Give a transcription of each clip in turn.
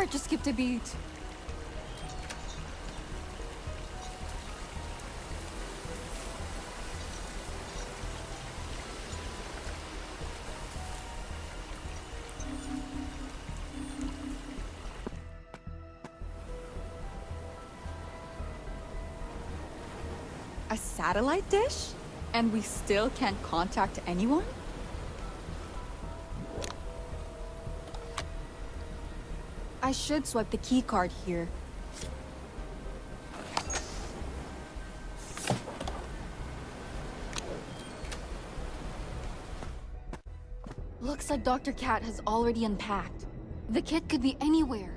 That just skipped a beat. A satellite dish? And we still can't contact anyone? I should swipe the key card here. Looks like Dr. Cat has already unpacked. The kit could be anywhere.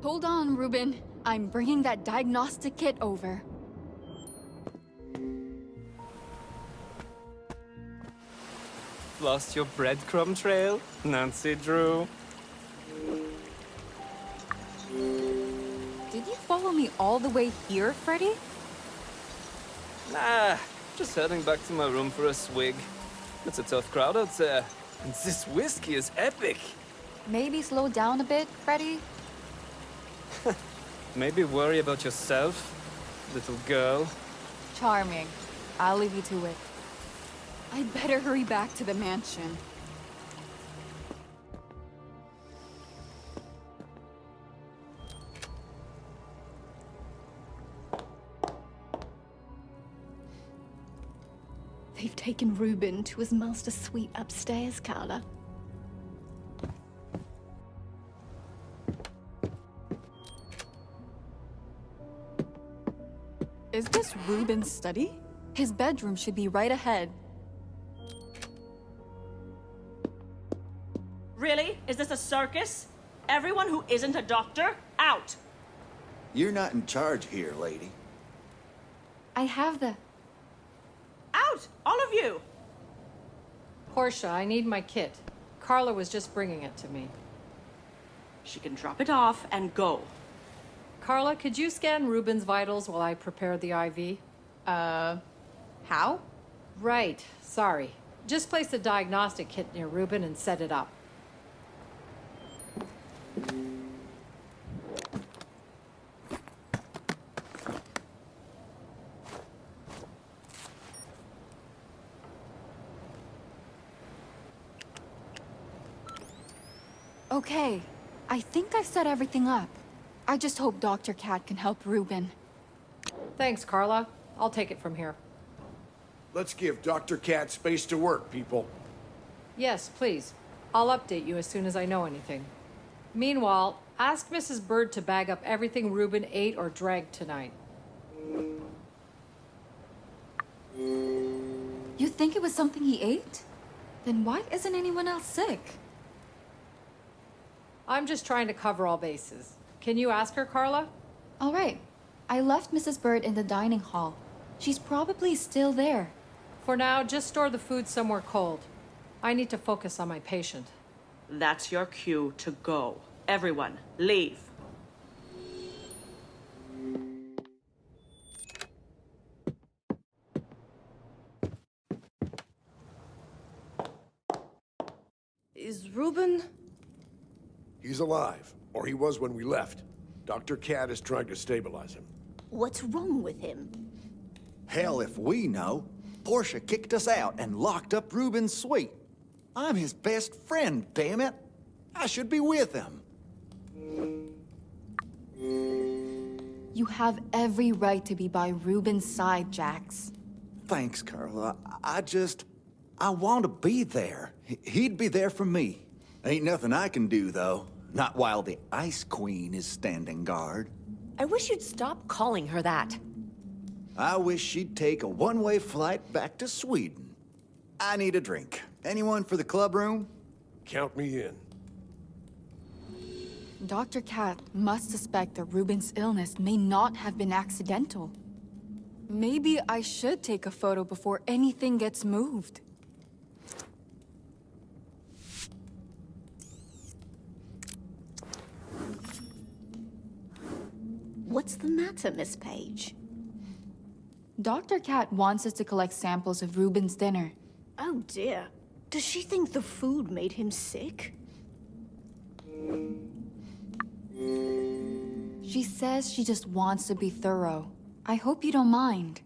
Hold on, Ruben. I'm bringing that diagnostic kit over. Lost your breadcrumb trail, Nancy Drew? Did you follow me all the way here, Freddy? Nah, just heading back to my room for a swig. It's a tough crowd out there, and this whiskey is epic. Maybe slow down a bit, Freddy? Maybe worry about yourself, little girl. Charming. I'll leave you to it. I'd better hurry back to the mansion. They've taken Ruben to his master suite upstairs, Carla. Is this Ruben's study? His bedroom should be right ahead. Really? Is this a circus? Everyone who isn't a doctor, out! You're not in charge here, lady. I have the... Out! All of you! Portia, I need my kit. Carla was just bringing it to me. She can drop it off and go. Carla, could you scan Ruben's vitals while I prepare the IV? How? Right, sorry. Just place the diagnostic kit near Ruben and set it up. Okay. I think I set everything up. I just hope Dr. Cat can help Ruben. Thanks, Carla. I'll take it from here. Let's give Dr. Cat space to work, people. Yes, please. I'll update you as soon as I know anything. Meanwhile, ask Mrs. Bird to bag up everything Ruben ate or drank tonight. You think it was something he ate? Then why isn't anyone else sick? I'm just trying to cover all bases. Can you ask her, Carla? All right. I left Mrs. Bird in the dining hall. She's probably still there. For now, just store the food somewhere cold. I need to focus on my patient. That's your cue to go. Everyone, leave. Is Ruben... He's alive, or he was when we left. Dr. Cat is trying to stabilize him. What's wrong with him? Hell if we know. Portia kicked us out and locked up Ruben's suite. I'm his best friend, damn it. I should be with him. You have every right to be by Ruben's side, Jax. Thanks, Carla. I want to be there. He'd be there for me. Ain't nothing I can do, though. Not while the Ice Queen is standing guard. I wish you'd stop calling her that. I wish she'd take a one-way flight back to Sweden. I need a drink. Anyone for the club room? Count me in. Dr. Cat must suspect that Ruben's illness may not have been accidental. Maybe I should take a photo before anything gets moved. What's the matter, Miss Page? Dr. Cat wants us to collect samples of Ruben's dinner. Oh dear. Does she think the food made him sick? She says she just wants to be thorough. I hope you don't mind.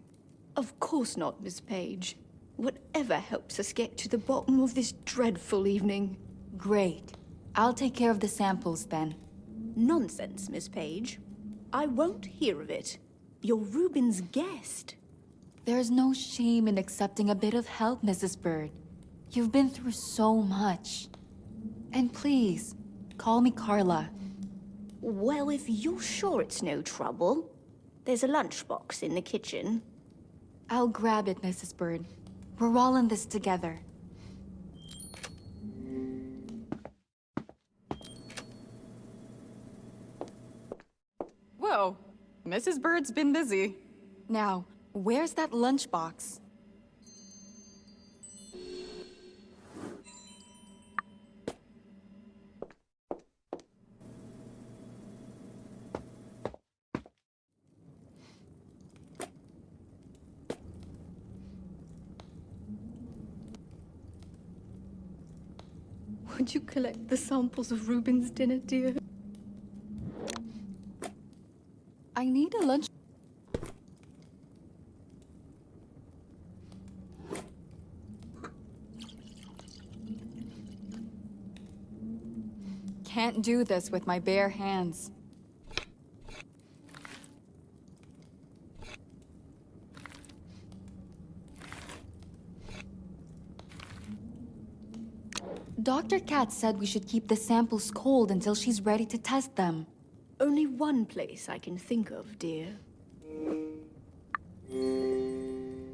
Of course not, Miss Page. Whatever helps us get to the bottom of this dreadful evening. Great. I'll take care of the samples then. Nonsense, Miss Page. I won't hear of it. You're Ruben's guest. There's no shame in accepting a bit of help, Mrs. Bird. You've been through so much. And please, call me Carla. Well, if you're sure it's no trouble, there's a lunchbox in the kitchen. I'll grab it, Mrs. Bird. We're all in this together. Whoa, Mrs. Bird's been busy. Now, where's that lunchbox? Would you collect the samples of Ruben's dinner, dear? I need a lunch. Can't do this with my bare hands. Dr. Cat said we should keep the samples cold until she's ready to test them. Only one place I can think of, dear.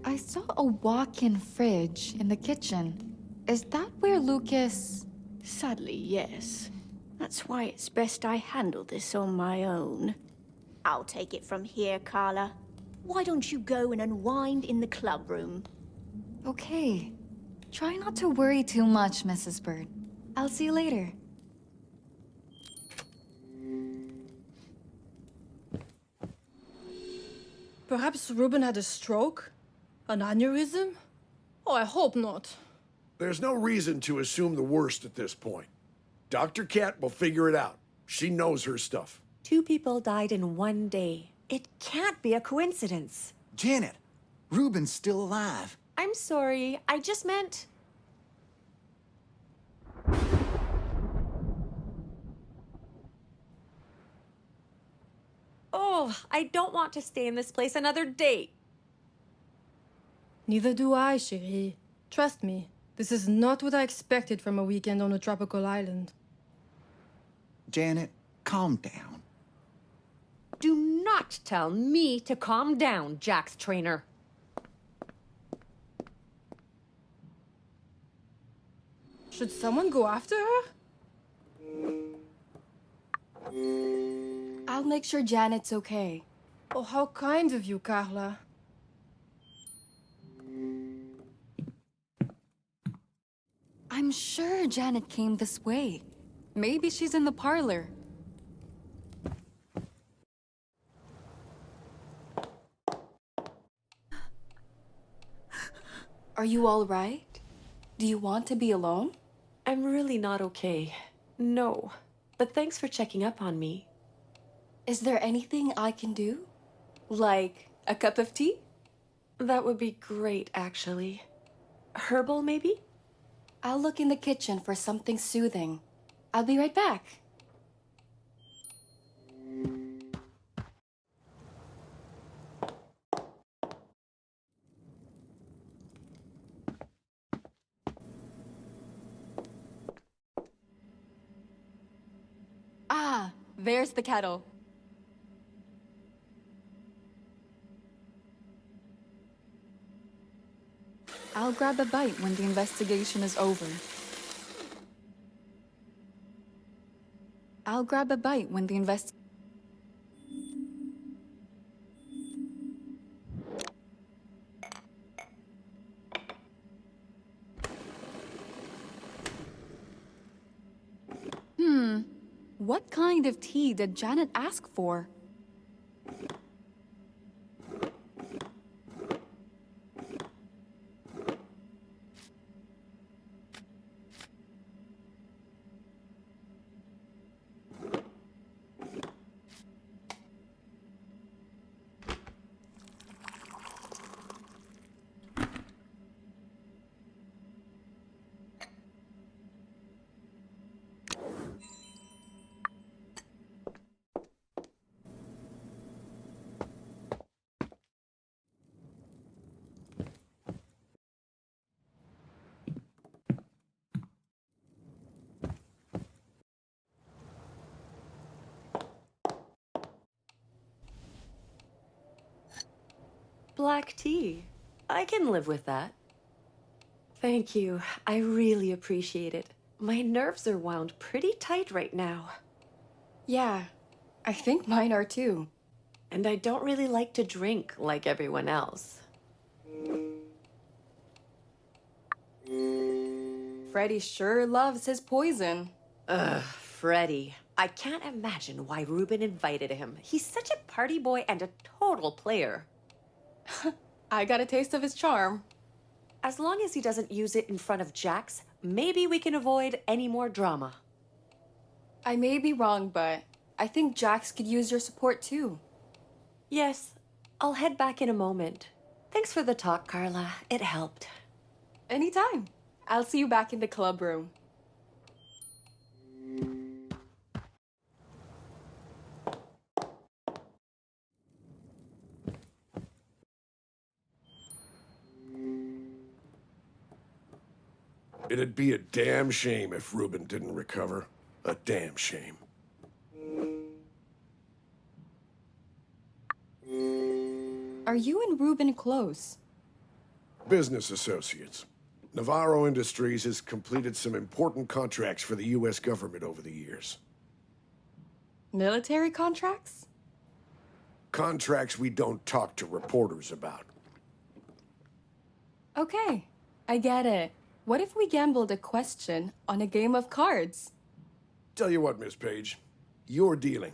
I saw a walk-in fridge in the kitchen. Is that where Lucas... Sadly, yes. That's why it's best I handle this on my own. I'll take it from here, Carla. Why don't you go and unwind in the club room? Okay. Try not to worry too much, Mrs. Bird. I'll see you later. Perhaps Ruben had a stroke? An aneurysm? Oh, I hope not. There's no reason to assume the worst at this point. Dr. Cat will figure it out. She knows her stuff. 2 people died in one day. It can't be a coincidence. Janet, Ruben's still alive. I'm sorry, I just meant... Oh, I don't want to stay in this place another day. Neither do I, chérie. Trust me, this is not what I expected from a weekend on a tropical island. Janet, calm down. Do not tell me to calm down, Jack's trainer. Should someone go after her? I'll make sure Janet's okay. Oh, how kind of you, Carla. I'm sure Janet came this way. Maybe she's in the parlor. Are you all right? Do you want to be alone? I'm really not okay. No. But thanks for checking up on me. Is there anything I can do? Like a cup of tea? That would be great, actually. Herbal, maybe? I'll look in the kitchen for something soothing. I'll be right back. Ah, there's the kettle. I'll grab a bite when the investigation is over. I'll grab a bite when the What kind of tea did Janet ask for? black tea. I can live with that. Thank you. I really appreciate it. My nerves are wound pretty tight right now. Yeah, I think mine are too. And I don't really like to drink like everyone else. Freddy sure loves his poison. Ugh, Freddy. I can't imagine why Ruben invited him. He's such a party boy and a total player. I got a taste of his charm. As long as he doesn't use it in front of Jax, maybe we can avoid any more drama. I may be wrong, but I think Jax could use your support too. Yes, I'll head back in a moment. Thanks for the talk, Carla. It helped. Anytime. I'll see you back in the club room. It'd be a damn shame if Ruben didn't recover. A damn shame. Are you and Ruben close? Business associates. Navarro Industries has completed some important contracts for the U.S. government over the years. Military contracts? Contracts we don't talk to reporters about. Okay, I get it. What if we gambled a question on a game of cards? Tell you what, Miss Page, you're dealing.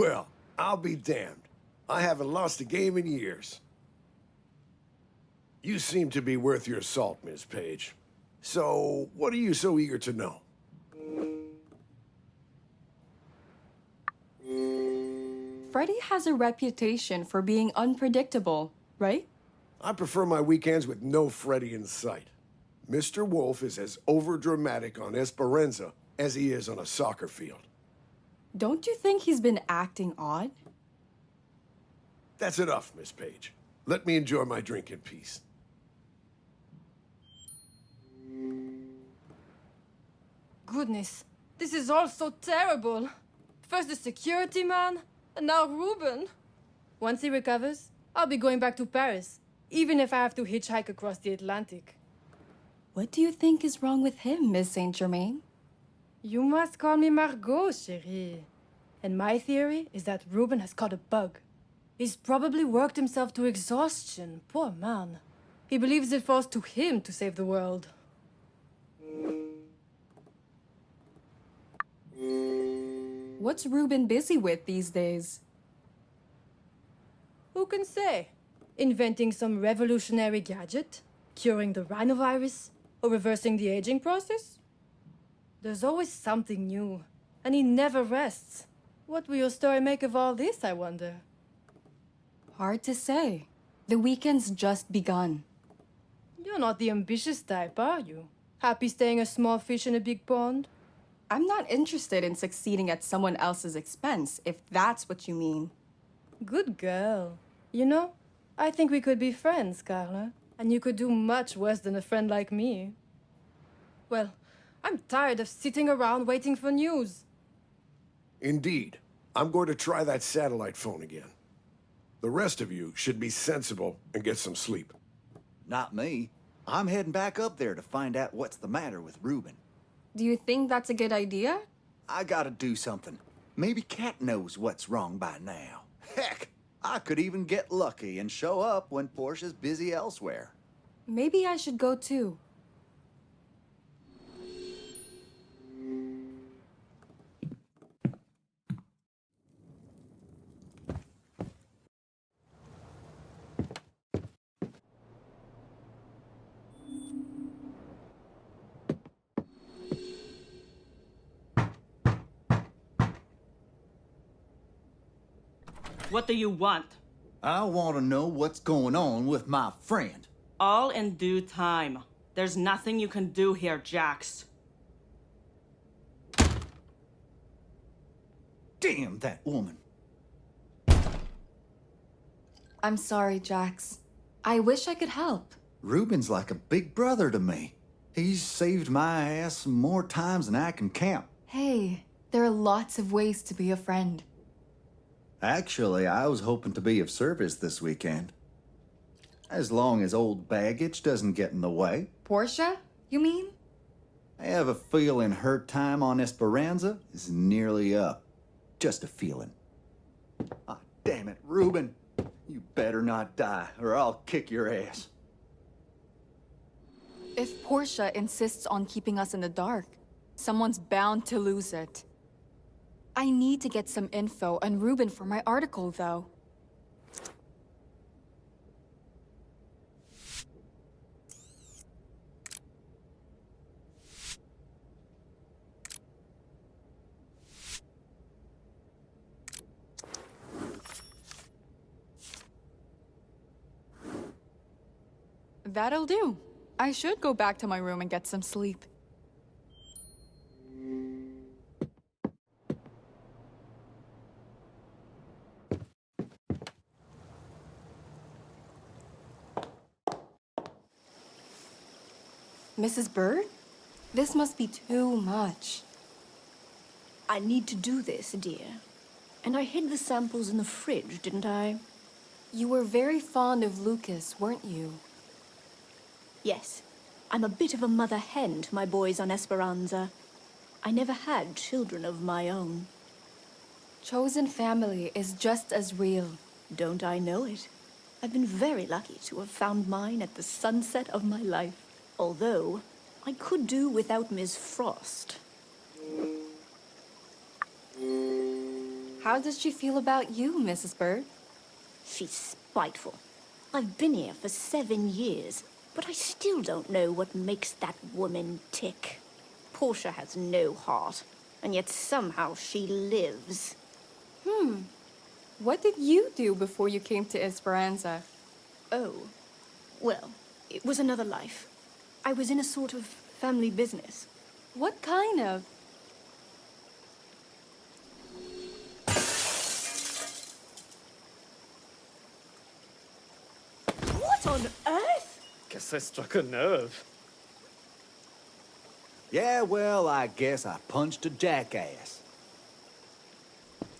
Well, I'll be damned. I haven't lost a game in years. You seem to be worth your salt, Miss Page. So, what are you so eager to know? Freddy has a reputation for being unpredictable, right? I prefer my weekends with no Freddy in sight. Mr. Wolf is as overdramatic on Esperanza as he is on a soccer field. Don't you think he's been acting odd? That's enough, Miss Page. Let me enjoy my drink in peace. Goodness, this is all so terrible. First the security man, and now Ruben. Once he recovers, I'll be going back to Paris, even if I have to hitchhike across the Atlantic. What do you think is wrong with him, Miss Saint Germain? You must call me Margot, chérie. And my theory is that Ruben has caught a bug. He's probably worked himself to exhaustion, poor man. He believes it falls to him to save the world. What's Ruben busy with these days? Who can say? Inventing some revolutionary gadget? Curing the rhinovirus? Or reversing the aging process? There's always something new, and he never rests. What will your story make of all this, I wonder? Hard to say. The weekend's just begun. You're not the ambitious type, are you? Happy staying a small fish in a big pond? I'm not interested in succeeding at someone else's expense, if that's what you mean. Good girl. You know, I think we could be friends, Carla. And you could do much worse than a friend like me. Well, I'm tired of sitting around waiting for news. Indeed. I'm going to try that satellite phone again. The rest of you should be sensible and get some sleep. Not me. I'm heading back up there to find out what's the matter with Reuben. Do you think that's a good idea? I gotta do something. Maybe Kat knows what's wrong by now. Heck, I could even get lucky and show up when Portia's busy elsewhere. Maybe I should go too. What do you want? I want to know what's going on with my friend. All in due time. There's nothing you can do here, Jax. Damn that woman. I'm sorry, Jax. I wish I could help. Reuben's like a big brother to me. He's saved my ass more times than I can count. Hey, there are lots of ways to be a friend. Actually, I was hoping to be of service this weekend. As long as old baggage doesn't get in the way. Portia, you mean? I have a feeling her time on Esperanza is nearly up. Just a feeling. Ah, damn it, Reuben. You better not die, or I'll kick your ass. If Portia insists on keeping us in the dark, someone's bound to lose it. I need to get some info on Reuben for my article, though. That'll do. I should go back to my room and get some sleep. Mrs. Bird? This must be too much. I need to do this, dear. And I hid the samples in the fridge, didn't I? You were very fond of Lucas, weren't you? Yes. I'm a bit of a mother hen to my boys on Esperanza. I never had children of my own. Chosen family is just as real. Don't I know it? I've been very lucky to have found mine at the sunset of my life. Although, I could do without Ms. Frost. How does she feel about you, Mrs. Bird? She's spiteful. I've been here for 7 years, but I still don't know what makes that woman tick. Portia has no heart, and yet somehow she lives. What did you do before you came to Esperanza? Oh, well, it was another life. I was in a sort of family business. What kind of? What on earth? Guess I struck a nerve. Yeah, well, I guess I punched a jackass.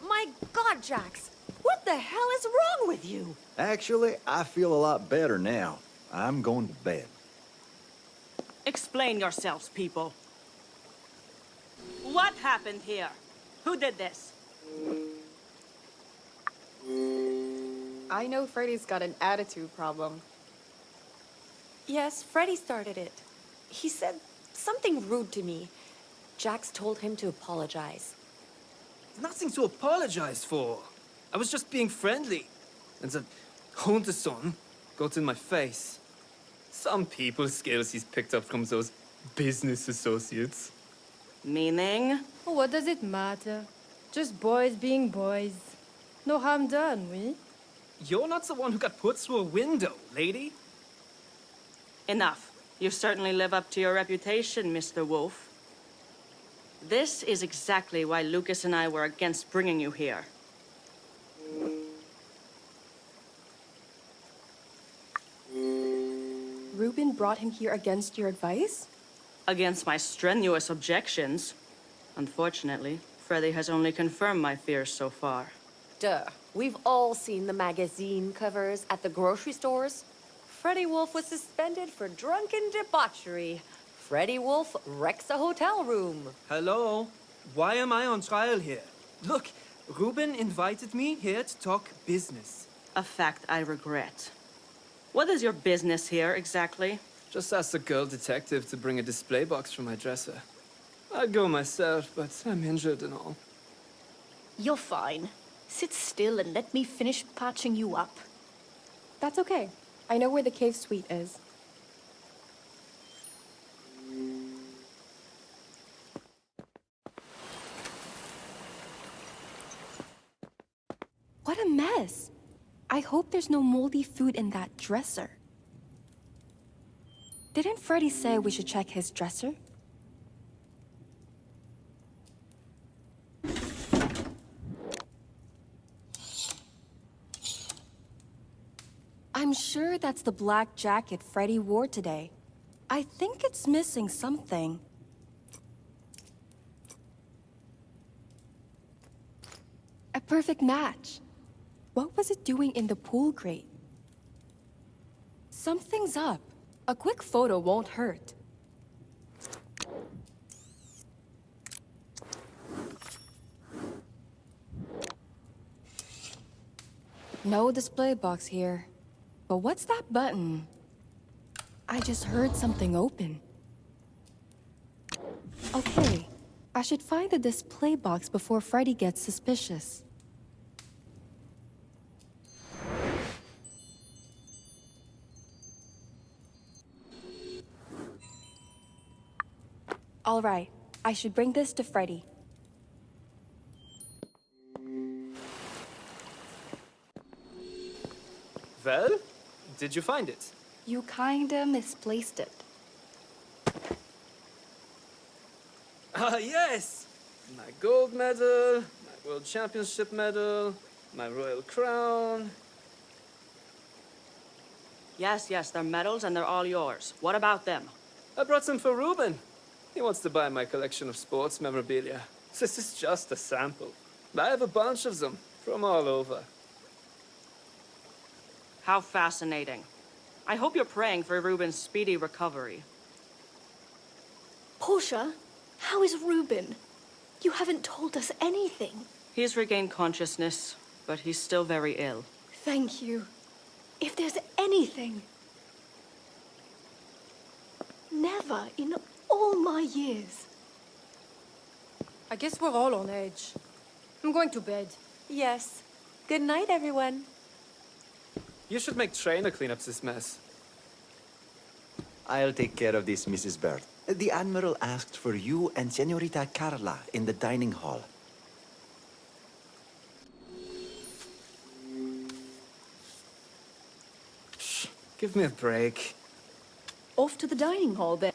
My God, Jax! What the hell is wrong with you? Actually, I feel a lot better now. I'm going to bed. Explain yourselves, people. What happened here? Who did this? I know Freddy's got an attitude problem. Yes, Freddy started it. He said something rude to me. Jax told him to apologize. Nothing to apologize for. I was just being friendly. And the Hunterson got in my face. Some people's skills he's picked up from those business associates. Meaning? Oh, what does it matter? Just boys being boys. No harm done, oui? You're not the one who got put through a window, lady. Enough. You certainly live up to your reputation, Mr. Wolf. This is exactly why Lucas and I were against bringing you here. Reuben brought him here against your advice? Against my strenuous objections. Unfortunately, Freddy has only confirmed my fears so far. Duh. We've all seen the magazine covers at the grocery stores. Freddy Wolf was suspended for drunken debauchery. Freddy Wolf wrecks a hotel room. Hello? Why am I on trial here? Look, Reuben invited me here to talk business. A fact I regret. What is your business here, exactly? Just asked the girl detective to bring a display box from my dresser. I'd go myself, but I'm injured and all. You're fine. Sit still and let me finish patching you up. That's okay. I know where the cave suite is. What a mess! I hope there's no moldy food in that dresser. Didn't Freddy say we should check his dresser? I'm sure that's the black jacket Freddy wore today. I think it's missing something. A perfect match. What was it doing in the pool grate? Something's up. A quick photo won't hurt. No display box here. But what's that button? I just heard something open. Okay, I should find the display box before Freddy gets suspicious. All right, I should bring this to Freddy. Well, did you find it? You kinda misplaced it. Ah, yes! My gold medal, my world championship medal, my royal crown. Yes, they're medals and they're all yours. What about them? I brought some for Reuben. He wants to buy my collection of sports memorabilia. This is just a sample. I have a bunch of them from all over. How fascinating. I hope you're praying for Reuben's speedy recovery. Portia, how is Reuben? You haven't told us anything. He's regained consciousness, but he's still very ill. Thank you. If there's anything... Never in all my years. I guess we're all on edge. I'm going to bed. Yes. Good night, everyone. You should make Trainer clean up this mess. I'll take care of this, Mrs. Bird. The Admiral asked for you and Senorita Carla in the dining hall. Shh, give me a break. Off to the dining hall, then.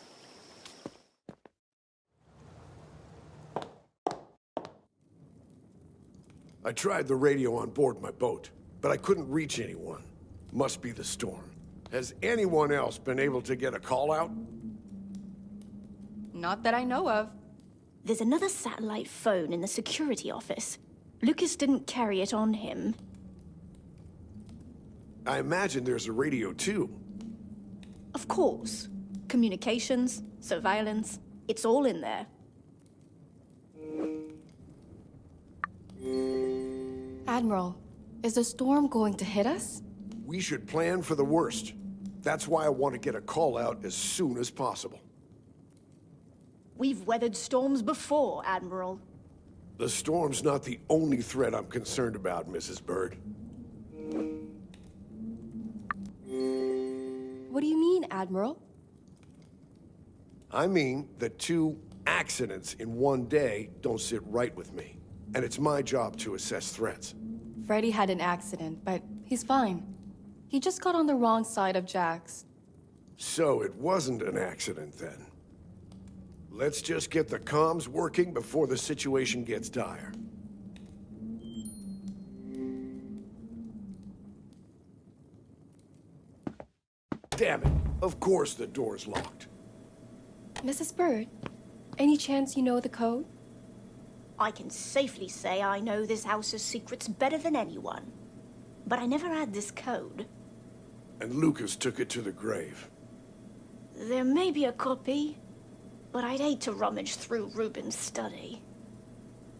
I tried the radio on board my boat, but I couldn't reach anyone. Must be the storm. Has anyone else been able to get a call out? Not that I know of. There's another satellite phone in the security office. Lucas didn't carry it on him. I imagine there's a radio too. Of course. Communications, surveillance, it's all in there. Admiral, is the storm going to hit us? We should plan for the worst. That's why I want to get a call out as soon as possible. We've weathered storms before, Admiral. The storm's not the only threat I'm concerned about, Mrs. Bird. What do you mean, Admiral? I mean that 2 accidents in one day don't sit right with me. And it's my job to assess threats. Freddy had an accident, but he's fine. He just got on the wrong side of Jax. So it wasn't an accident then. Let's just get the comms working before the situation gets dire. Damn it. Of course the door's locked. Mrs. Bird, any chance you know the code? I can safely say I know this house's secrets better than anyone. But I never had this code. And Lucas took it to the grave. There may be a copy, but I'd hate to rummage through Reuben's study.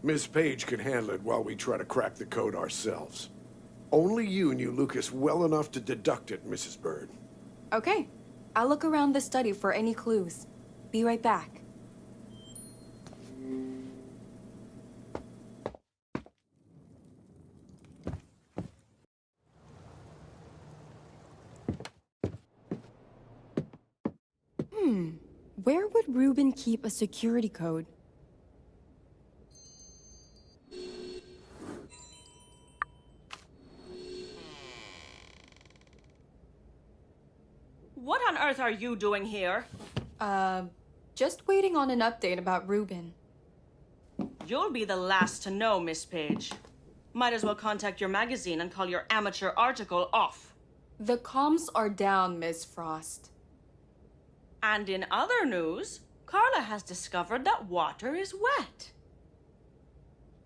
Miss Page could handle it while we try to crack the code ourselves. Only you knew Lucas well enough to deduct it, Mrs. Bird. Okay. I'll look around the study for any clues. Be right back. Where would Reuben keep a security code? What on earth are you doing here? Just waiting on an update about Reuben. You'll be the last to know, Miss Page. Might as well contact your magazine and call your amateur article off. The comms are down, Miss Frost. And in other news, Carla has discovered that water is wet.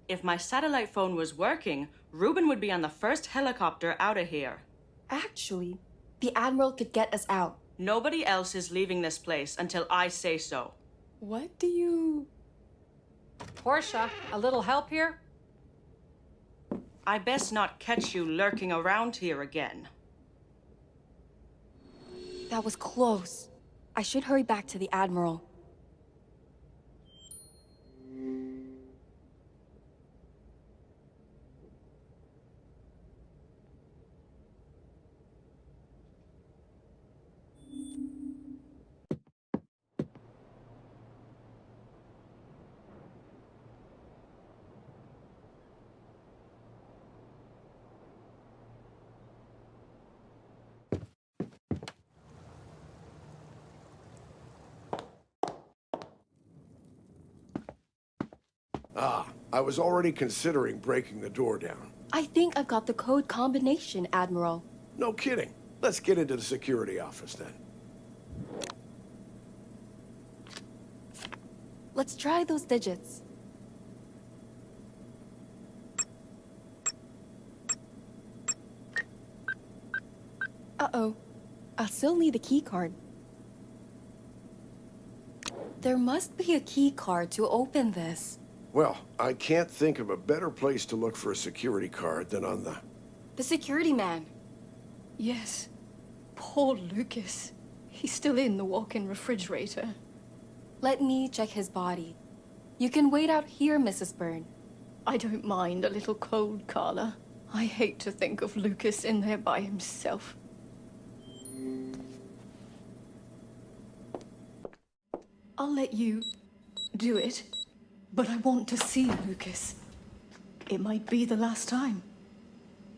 If my satellite phone was working, Reuben would be on the first helicopter out of here. Actually, the Admiral could get us out. Nobody else is leaving this place until I say so. What do you... Portia, a little help here? I best not catch you lurking around here again. That was close. I should hurry back to the Admiral. I was already considering breaking the door down. I think I've got the code combination, Admiral. No kidding. Let's get into the security office then. Let's try those digits. Uh-oh. I'll still need a key card. There must be a key card to open this. Well, I can't think of a better place to look for a security card than on the... The security man. Yes. Poor Lucas. He's still in the walk-in refrigerator. Let me check his body. You can wait out here, Mrs. Byrne. I don't mind a little cold, Carla. I hate to think of Lucas in there by himself. I'll let you do it, but I want to see Lucas. It might be the last time.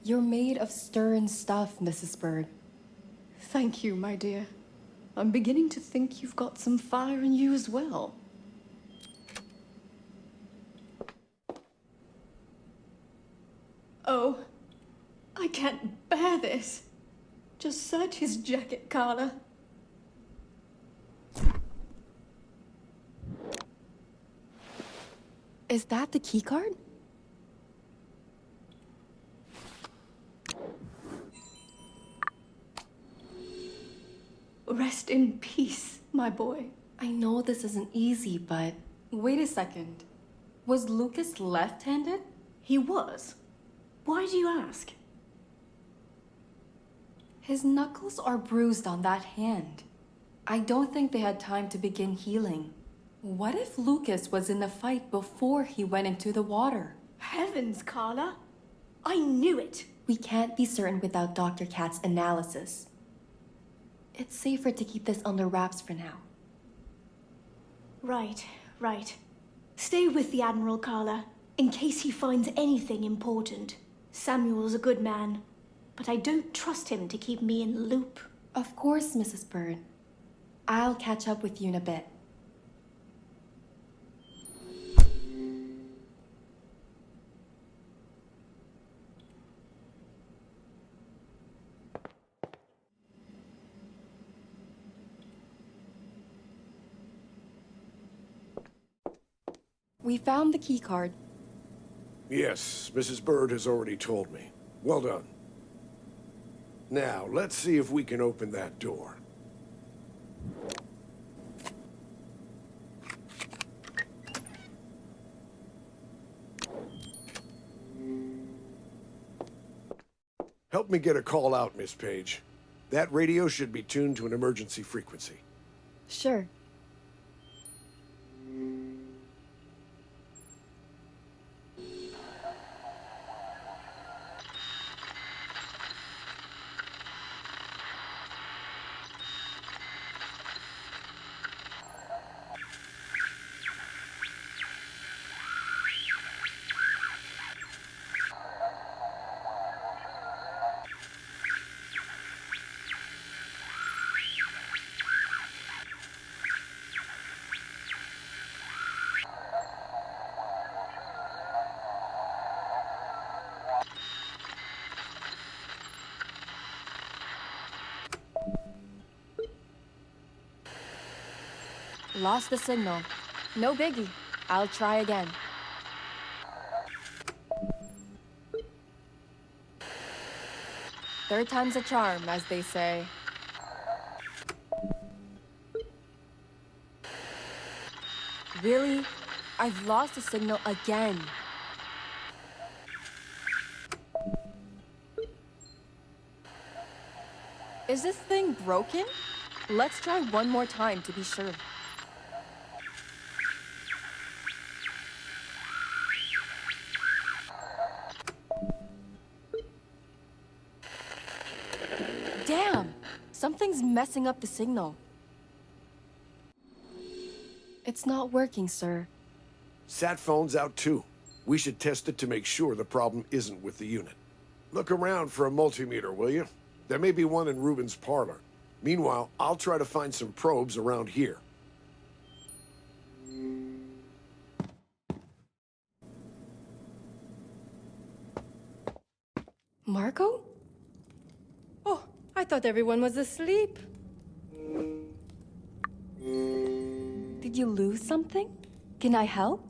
You're made of stern stuff, Mrs. Byrne. Thank you, my dear. I'm beginning to think you've got some fire in you as well. Oh, I can't bear this. Just search his jacket, Carla. Is that the key card? Rest in peace, my boy. I know this isn't easy, but... Wait a second. Was Lucas left-handed? He was. Why do you ask? His knuckles are bruised on that hand. I don't think they had time to begin healing. What if Lucas was in the fight before he went into the water? Heavens, Carla! I knew it! We can't be certain without Dr. Katz's analysis. It's safer to keep this under wraps for now. Right, right. Stay with the Admiral, Carla, in case he finds anything important. Samuel's a good man, but I don't trust him to keep me in the loop. Of course, Mrs. Byrne. I'll catch up with you in a bit. We found the keycard. Yes, Mrs. Bird has already told me. Well done. Now, let's see if we can open that door. Help me get a call out, Miss Page. That radio should be tuned to an emergency frequency. Sure. Lost the signal. No biggie. I'll try again. Third time's a charm, as they say. Really? I've lost the signal again. Is this thing broken? Let's try one more time to be sure. Damn! Something's messing up the signal. It's not working, sir. Sat phone's out too. We should test it to make sure the problem isn't with the unit. Look around for a multimeter, will you? There may be one in Ruben's parlor. Meanwhile, I'll try to find some probes around here. Marco? Oh, I thought everyone was asleep. Did you lose something? Can I help?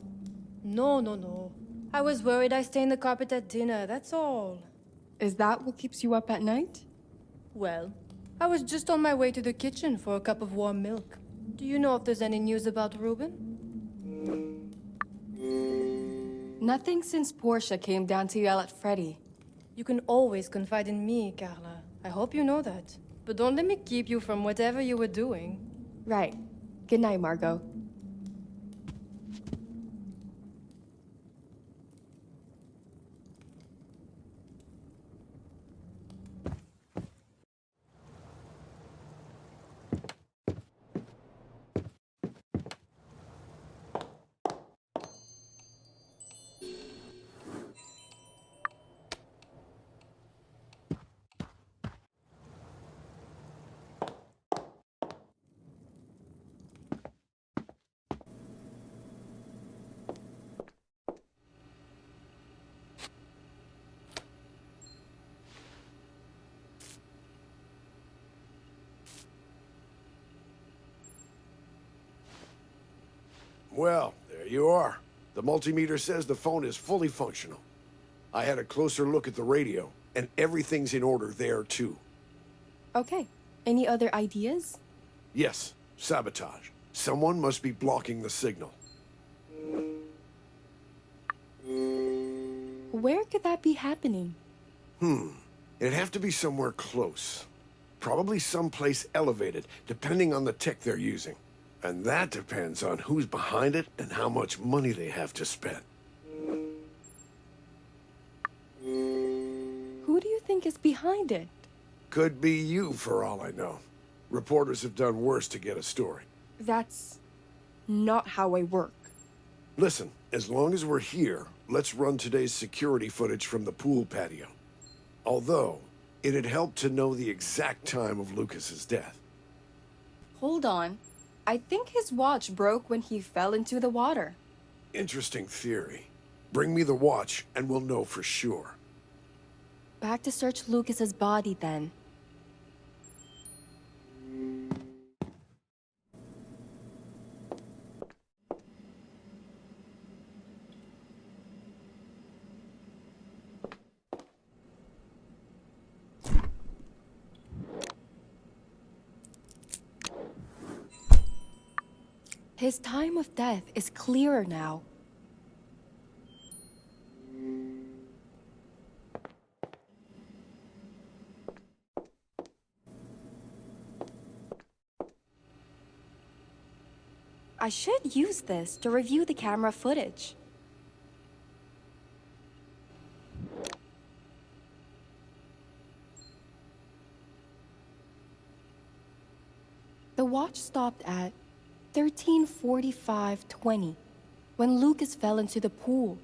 No. I was worried I stained the carpet at dinner, that's all. Is that what keeps you up at night? Well, I was just on my way to the kitchen for a cup of warm milk. Do you know if there's any news about Ruben? Nothing since Portia came down to yell at Freddy. You can always confide in me, Carla. I hope you know that. But don't let me keep you from whatever you were doing. Right. Good night, Margot. Well, there you are. The multimeter says the phone is fully functional. I had a closer look at the radio, and everything's in order there, too. Okay. Any other ideas? Yes, sabotage. Someone must be blocking the signal. Where could that be happening? It'd have to be somewhere close. Probably someplace elevated, depending on the tech they're using. And that depends on who's behind it and how much money they have to spend. Who do you think is behind it? Could be you, for all I know. Reporters have done worse to get a story. That's not how I work. Listen, as long as we're here, let's run today's security footage from the pool patio. Although, it'd help to know the exact time of Lucas's death. Hold on. I think his watch broke when he fell into the water. Interesting theory. Bring me the watch, and we'll know for sure. Back to search Lucas's body, then. His time of death is clearer now. I should use this to review the camera footage. The watch stopped at 13:45:20 when Lucas fell into the pool.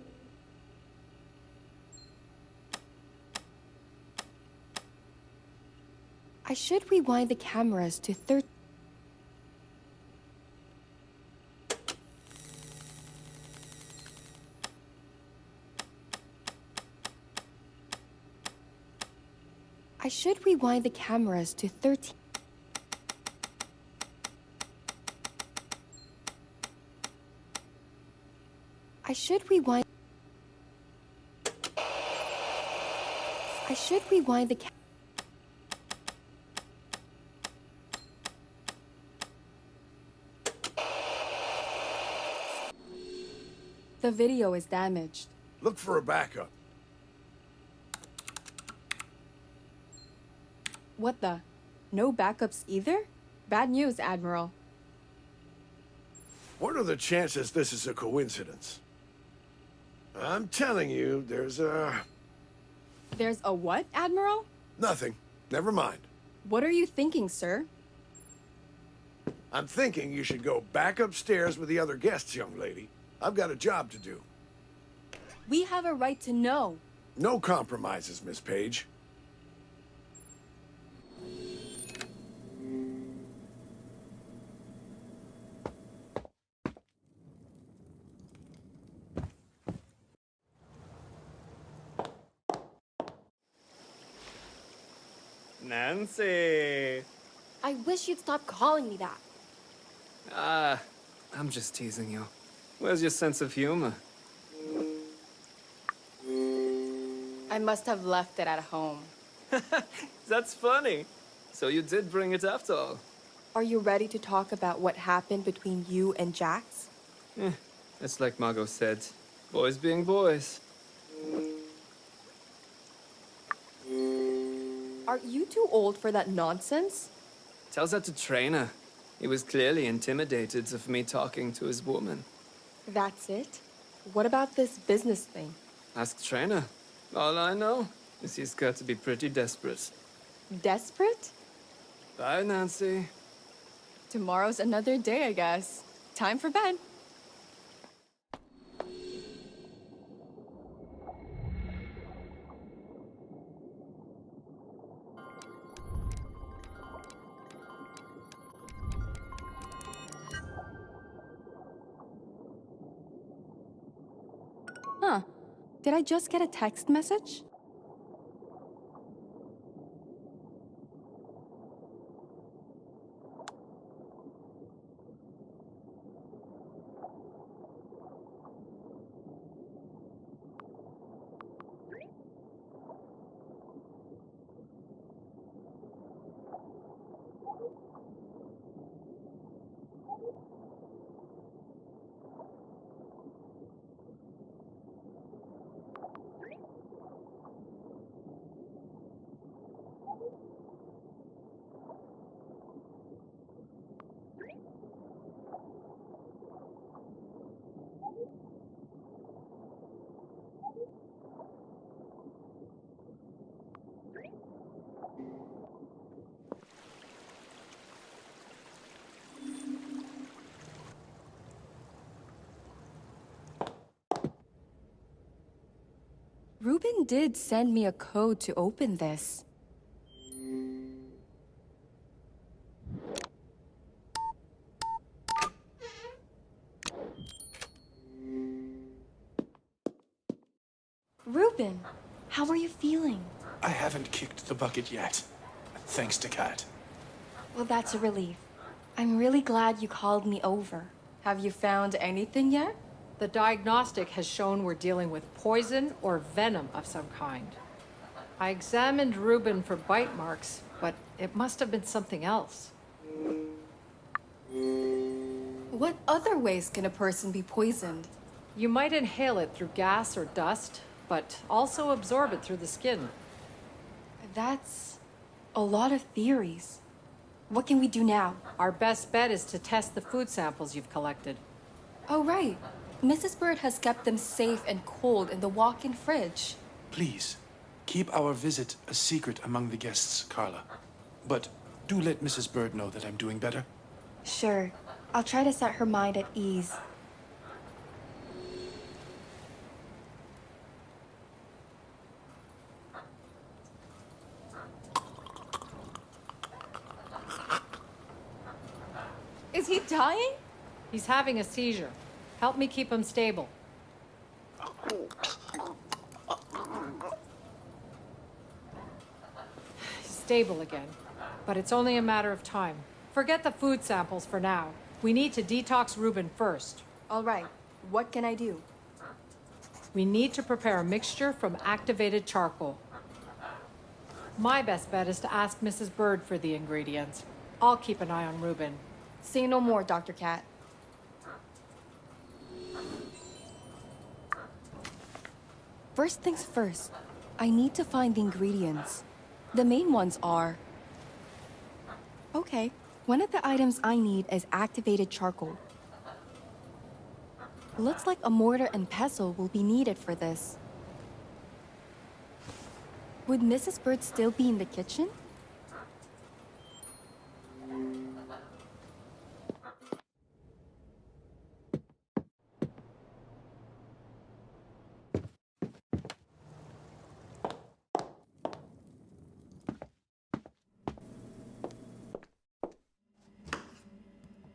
I should rewind the cameras to I should rewind the cameras to 13. I should rewind. I should rewind the The video is damaged. Look for a backup. What the? No backups either? Bad news, Admiral. What are the chances this is a coincidence? I'm telling you, there's a... There's a what, Admiral? Nothing. Never mind. What are you thinking, sir? I'm thinking you should go back upstairs with the other guests, young lady. I've got a job to do. We have a right to know. No compromises, Miss Page. Nancy! I wish you'd stop calling me that. I'm just teasing you. Where's your sense of humor? I must have left it at home. That's funny. So you did bring it after all. Are you ready to talk about what happened between you and Jax? It's like Margot said. Boys being boys. Are you too old for that nonsense? Tells that to Trainer. He was clearly intimidated of me talking to his woman. That's it? What about this business thing? Ask Trainer. All I know is he's got to be pretty desperate. Desperate? Bye, Nancy. Tomorrow's another day, I guess. Time for bed. Huh. Did I just get a text message? Ruben did send me a code to open this. Ruben, how are you feeling? I haven't kicked the bucket yet, thanks to Kat. Well, that's a relief. I'm really glad you called me over. Have you found anything yet? The diagnostic has shown we're dealing with poison or venom of some kind. I examined Ruben for bite marks, but it must have been something else. What other ways can a person be poisoned? You might inhale it through gas or dust, but also absorb it through the skin. That's a lot of theories. What can we do now? Our best bet is to test the food samples you've collected. Oh, right. Mrs. Bird has kept them safe and cold in the walk-in fridge. Please, keep our visit a secret among the guests, Carla. But do let Mrs. Bird know that I'm doing better. Sure. I'll try to set her mind at ease. Is he dying? He's having a seizure. Help me keep him stable. He's stable again, but it's only a matter of time. Forget the food samples for now. We need to detox Reuben first. All right. What can I do? We need to prepare a mixture from activated charcoal. My best bet is to ask Mrs. Bird for the ingredients. I'll keep an eye on Reuben. Say no more, Dr. Cat. First things first, I need to find the ingredients. The main ones are... Okay, one of the items I need is activated charcoal. Looks like a mortar and pestle will be needed for this. Would Mrs. Bird still be in the kitchen?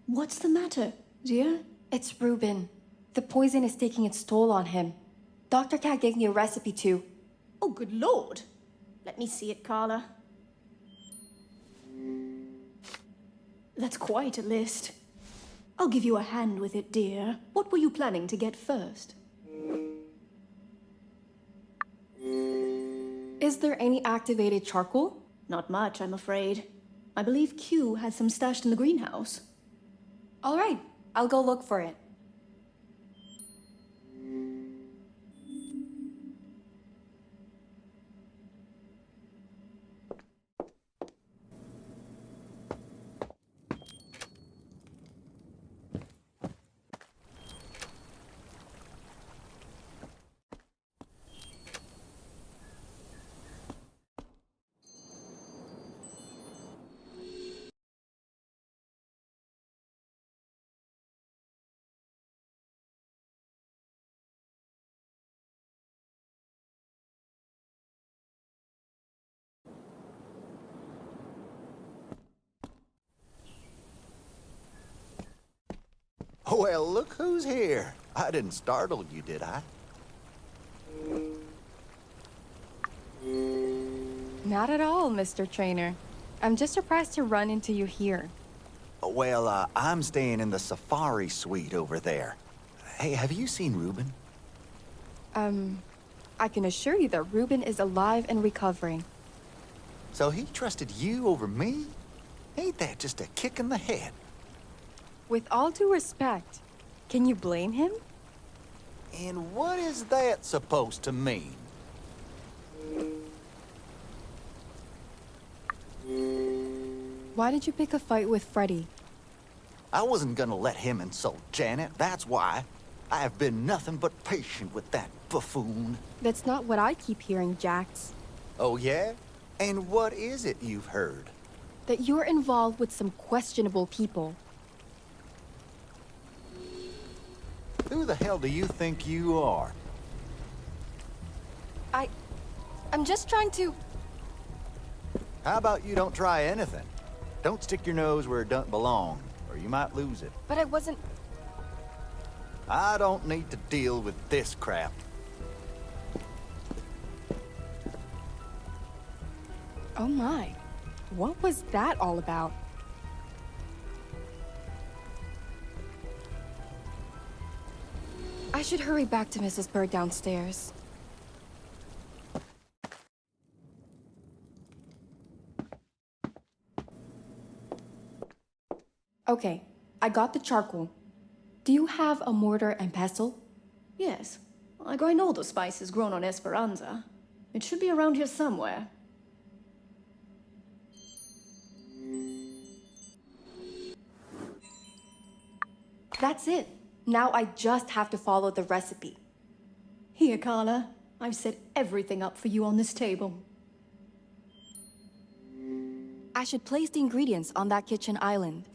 What's the matter, dear? It's Reuben. The poison is taking its toll on him. Dr. Cat gave me a recipe too. Oh, good Lord. Let me see it, Carla. That's quite a list. I'll give you a hand with it, dear. What were you planning to get first? Is there any activated charcoal? Not much, I'm afraid. I believe Q has some stashed in the greenhouse. All right, I'll go look for it. Well, look who's here. I didn't startle you, did I? Not at all, Mr. Trainer. I'm just surprised to run into you here. Well, I'm staying in the safari suite over there. Hey, have you seen Reuben? I can assure you that Reuben is alive and recovering. So he trusted you over me? Ain't that just a kick in the head? With all due respect, can you blame him? And what is that supposed to mean? Why did you pick a fight with Freddy? I wasn't gonna let him insult Janet, that's why. I have been nothing but patient with that buffoon. That's not what I keep hearing, Jax. Oh, yeah? And what is it you've heard? That you're involved with some questionable people. Who the hell do you think you are? I'm just trying to... How about you don't try anything? Don't stick your nose where it doesn't belong, or you might lose it. But I wasn't... I don't need to deal with this crap. Oh my. What was that all about? I should hurry back to Mrs. Bird downstairs. Okay, I got the charcoal. Do you have a mortar and pestle? Yes. I grind all the spices grown on Esperanza. It should be around here somewhere. That's it. Now I just have to follow the recipe. Here, Carla. I've set everything up for you on this table. I should place the ingredients on that kitchen island.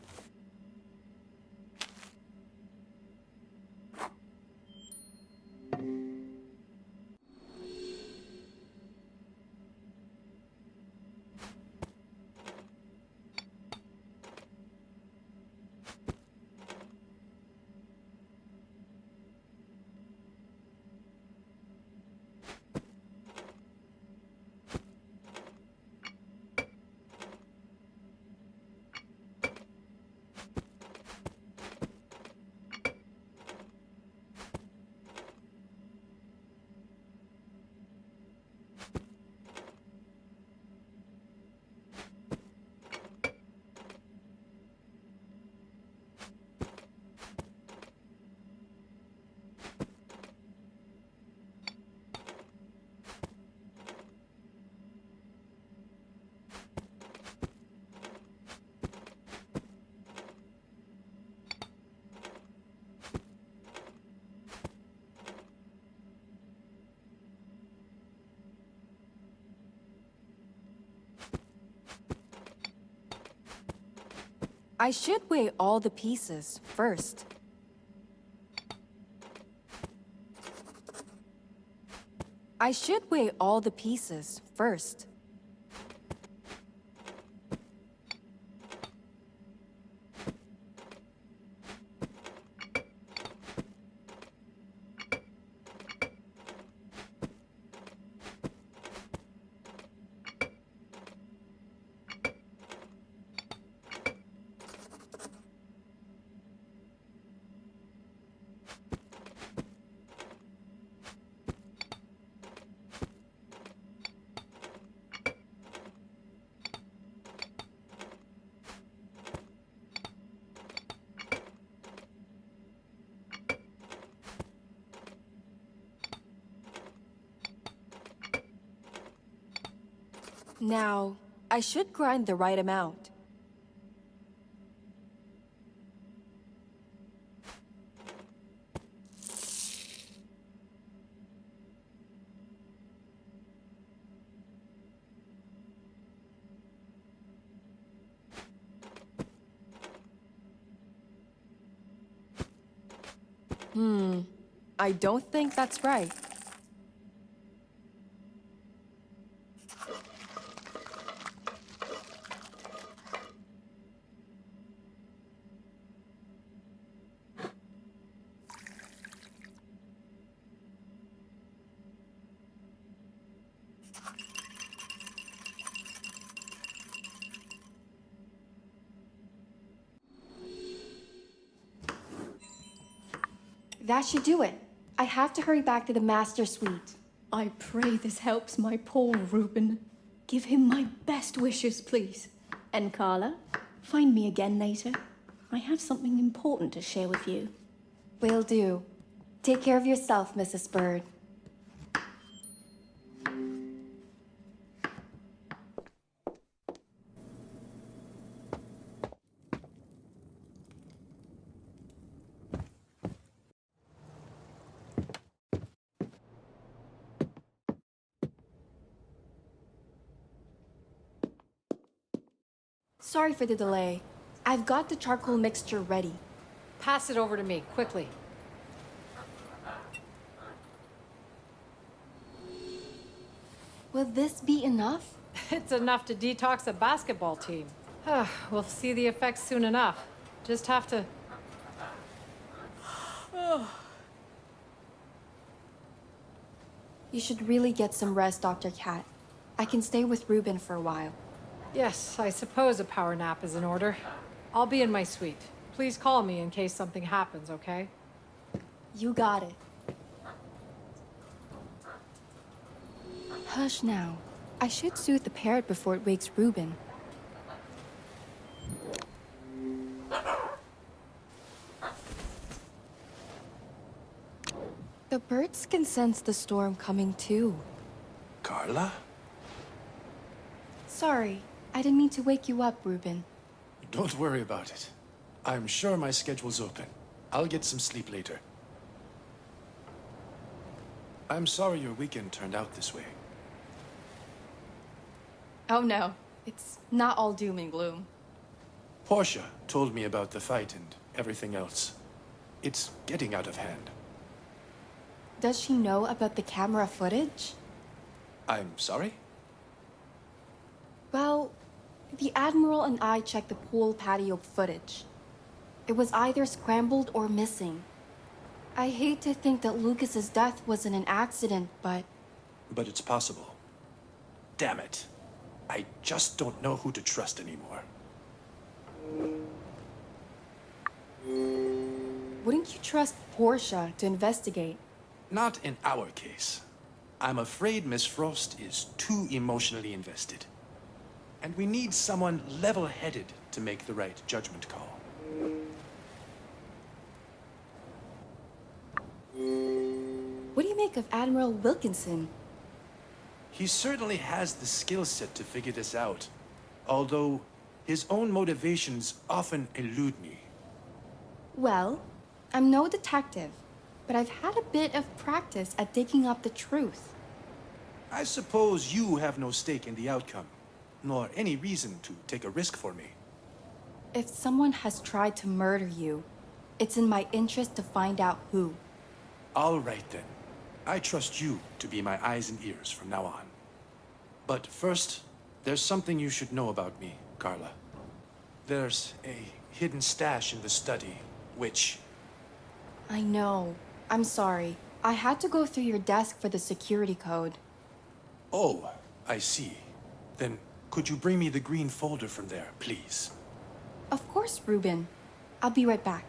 I should weigh all the pieces first. I should weigh all the pieces first. Now, I should grind the right amount. I don't think that's right. That should do it. I have to hurry back to the master suite. I pray this helps my poor Reuben. Give him my best wishes, please. And Carla, find me again later. I have something important to share with you. Will do. Take care of yourself, Mrs. Bird. Sorry for the delay. I've got the charcoal mixture ready. Pass it over to me, quickly. Will this be enough? It's enough to detox a basketball team. We'll see the effects soon enough. Just have to... You should really get some rest, Dr. Cat. I can stay with Reuben for a while. Yes, I suppose a power nap is in order. I'll be in my suite. Please call me in case something happens, okay? You got it. Hush now. I should soothe the parrot before it wakes Reuben. The birds can sense the storm coming too. Carla? Sorry, I didn't mean to wake you up, Ruben. Don't worry about it. I'm sure my schedule's open. I'll get some sleep later. I'm sorry your weekend turned out this way. Oh no, it's not all doom and gloom. Portia told me about the fight and everything else. It's getting out of hand. Does she know about the camera footage? I'm sorry? Well, the Admiral and I checked the pool patio footage. It was either scrambled or missing. I hate to think that Lucas's death wasn't an accident, but... But it's possible. Damn it. I just don't know who to trust anymore. Wouldn't you trust Portia to investigate? Not in our case. I'm afraid Miss Frost is too emotionally invested. And we need someone level-headed to make the right judgment call. What do you make of Admiral Wilkinson? He certainly has the skill set to figure this out, although his own motivations often elude me. Well, I'm no detective, but I've had a bit of practice at digging up the truth. I suppose you have no stake in the outcome, nor any reason to take a risk for me. If someone has tried to murder you, it's in my interest to find out who. All right then. I trust you to be my eyes and ears from now on. But first, there's something you should know about me, Carla. There's a hidden stash in the study, which... I know. I'm sorry. I had to go through your desk for the security code. Oh, I see. Then could you bring me the green folder from there, please? Of course, Ruben. I'll be right back.